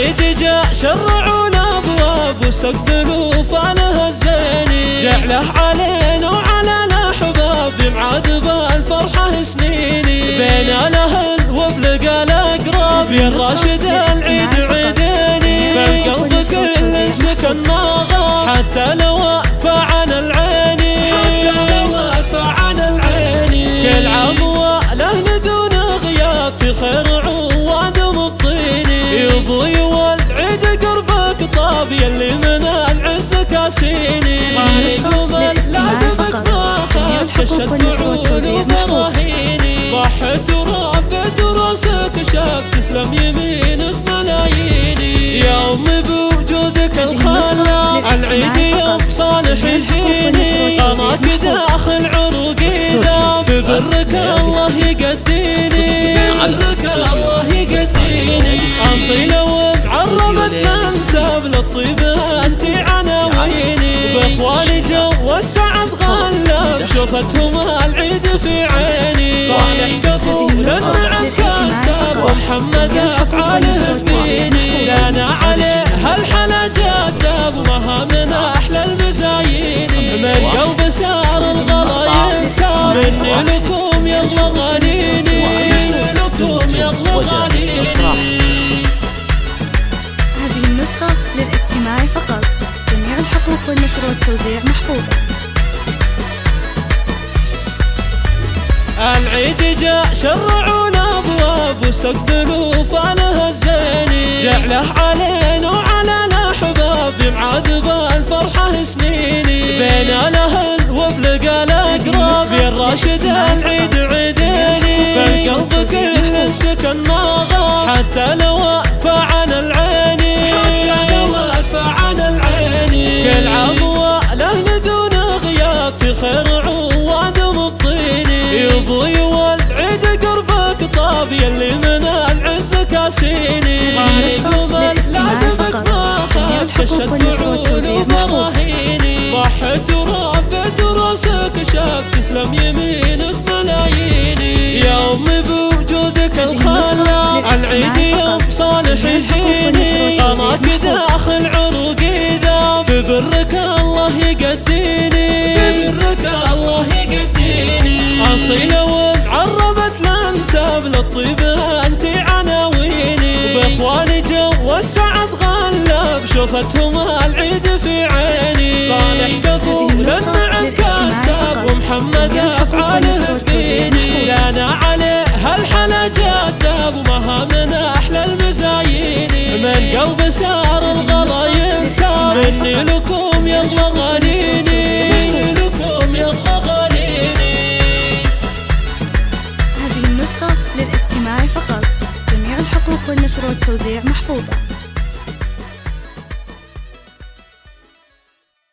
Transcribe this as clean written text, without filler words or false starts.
العيد جاء شرعونا ابواب وسقف الوفا الزيني، جعله علينا وعلى الاحباب يمعاد بالفرحه سنيني، بين الاهل وبلقى الاقراب يا الراشد العيد عيديني، بالقلب كل سكن ناغى حتى لو وقف عن العيني، كل عام والاهل دون غياب في خير عواد مبطيني، يا ابوي والعيد قربك طاب يلي من العز كاسيني، خالق لا دمك ما خاب كشت عود وبراهيني، ضحت وربت راسك شاب تسلم يمينك ملاييني، يا امي بوجودك الخلاق العيد يوم صالح يجيني، قماك داخل عروقي في برك الله يقديني، برك الله يقديني، اصيله ومعربت منسب للطيب انتي عناويني، باخواني جو السعد غلب شوفتهم العيد في عيني، صالح قبول النعم كسب ومحمد افعال تبيني، لنا عليه هالحلا جذب ومها من احلى المزايين، من قلب سار الغرايب سار مني لكم يلا غاليني، لكم يلا غاليني. هذه النسخة للاستماع فقط، جميع الحقوق والنشر والتوزيع محفوظة. العيد جاء شرعونا ابواب وسقف الوفا الزيني، جعله علينا وعلى الاحباب يمعاد بالفرحه سنيني، بين الاهل وبلقى الاقراب يا الراشد العيد عيديني، بالقلب كل سكن ناغى حتى لو وقف عن العيني، كل عام والاهل دون غياب في خير عواد مبطيني، يا ابوي والعيد قربك طاب يلي من العز كاسيني، خالق لا دمك ما خاب كشت عود وبراهيني، ضحت وربت راسك شاب تسلم يمينك ملاييني، يا امي بوجودك الخلاق العيد يوم صالح يجيني، قماك داخل عروقي ذاب في برك الله يقديني، في برك الله يقديني، اصيله ومعربت الانساب للطيب انتي عناويني، باخواني جو السعد غلب شوفتهم العيد في عيني، صالح قبول النعم كسب ومحمد افعال تبيني، لنا عليه هالحلا جذب ومها من احلى المزايين، من قلب سار الغرايب سار مني لكم يلا غاليني، لكم يلا غاليني. هذه النسخة للاستماع فقط، جميع الحقوق والنشر والتوزيع محفوظة.